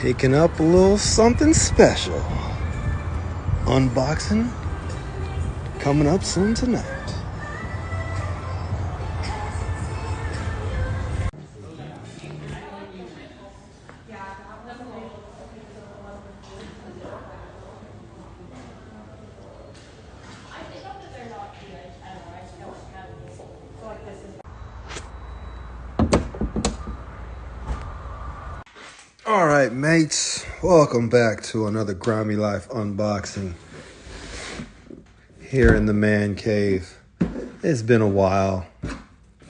Picking up a little something special. Unboxing coming up soon tonight. All right, mates, welcome back to another Grimy Life unboxing here in the man cave. It's been a while.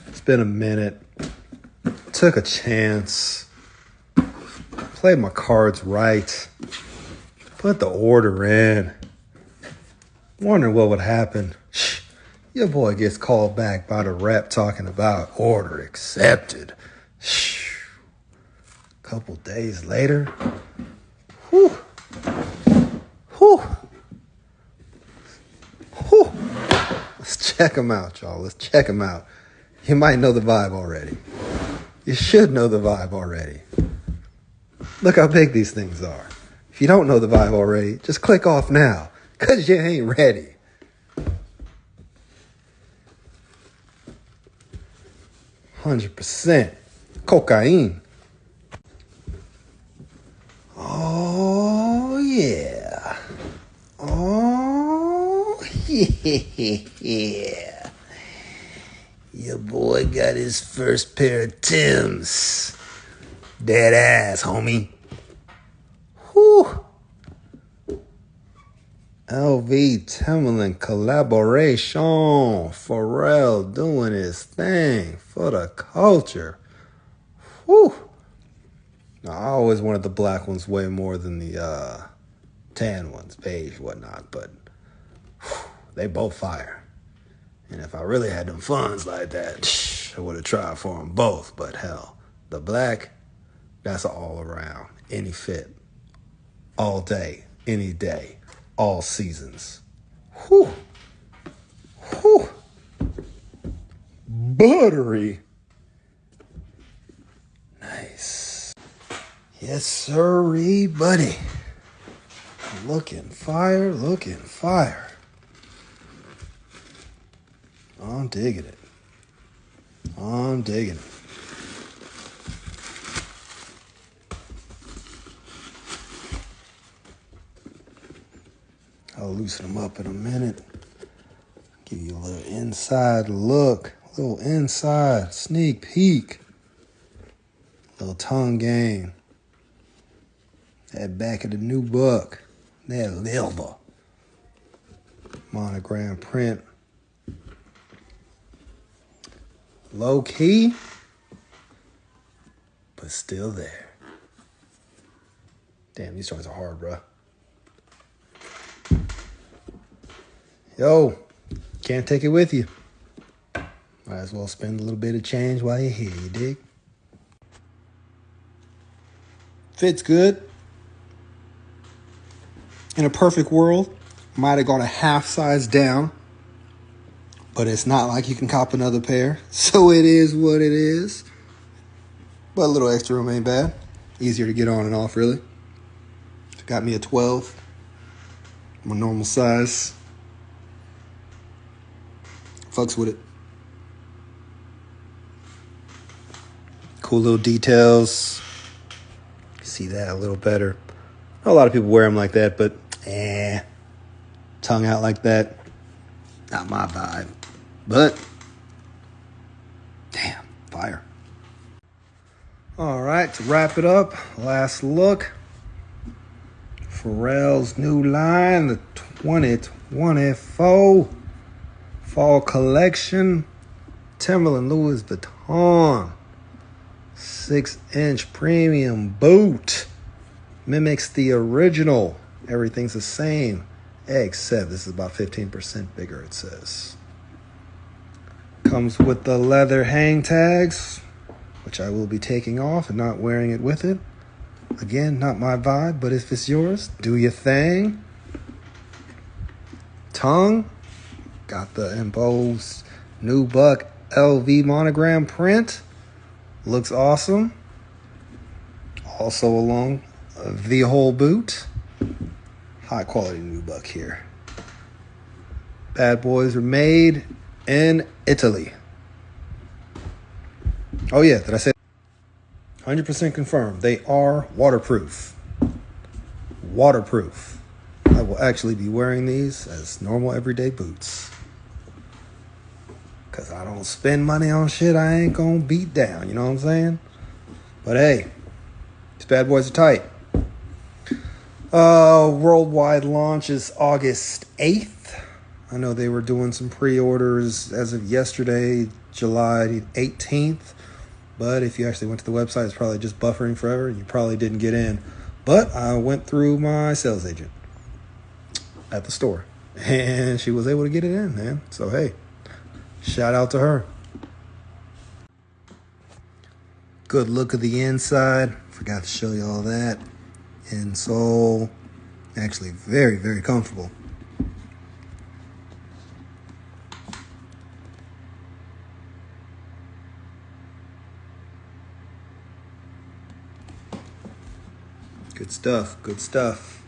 It's been a minute. Took a chance. Played my cards right. Put the order in. Wondering what would happen. Your boy gets called back by the rep talking about order accepted. Couple days later, whew. Let's check them out, y'all. Let's check them out. You might know the vibe already. You should know the vibe already. Look how big these things are. If you don't know the vibe already, just click off now, because you ain't ready. %100 cocaine. Oh, yeah. Oh, yeah. Your boy got his first pair of Timbs. Dead ass, homie. Whew. LV Timberland collaboration. Pharrell doing his thing for the culture. Whew. Now, I always wanted the black ones way more than the tan ones, beige, whatnot, but whew, they both fire. And if I really had them funds like that, I would have tried for them both, but hell, the black, that's all around, any fit, all day, any day, all seasons. Whew. Whew. Buttery. Nice. Yes, sirree, buddy. Looking fire, looking fire. I'm digging it. I'm digging it. I'll loosen them up in a minute. Give you a little inside look. A little inside sneak peek. A little tongue game. That back of the new buck. That leather. Monogram print. Low key, but still there. Damn, these joints are hard, bro. Yo, can't take it with you. Might as well spend a little bit of change while you're here, you dig? Fits good. In a perfect world, might have gone a half size down, but it's not like you can cop another pair, so it is what it is. But a little extra room ain't bad. Easier to get on and off, really. Got me a 12, my normal size. Fucks with it. Cool little details. See that a little better. A lot of people wear them like that, but tongue out like that, not my vibe. But damn, fire. All right, to wrap it up, last look. Pharrell's new line, the 2024 fall collection. Timberland Louis Vuitton 6-inch premium boot. Mimics the original. Everything's the same, except this is about 15% bigger, it says. Comes with the leather hang tags, which I will be taking off and not wearing it with it. Again, not my vibe, but if it's yours, do your thing. Tongue, got the embossed new buck LV monogram print. Looks awesome. Also along the whole boot. High quality nubuck here. Bad boys are made in Italy. Oh yeah, did I say 100% confirmed? They are waterproof. Waterproof. I will actually be wearing these as normal everyday boots. Because I don't spend money on shit I ain't gonna beat down, you know what I'm saying? But hey, these bad boys are tight. Worldwide launch is August 8th. I know they were doing some pre-orders as of yesterday, July 18th. But if you actually went to the website, it's probably just buffering forever and you probably didn't get in. But I went through my sales agent at the store and she was able to get it in, man. So hey, shout out to her. Good look of the inside. Forgot to show you all that. Insole. Actually very, very comfortable. Good stuff. Good stuff.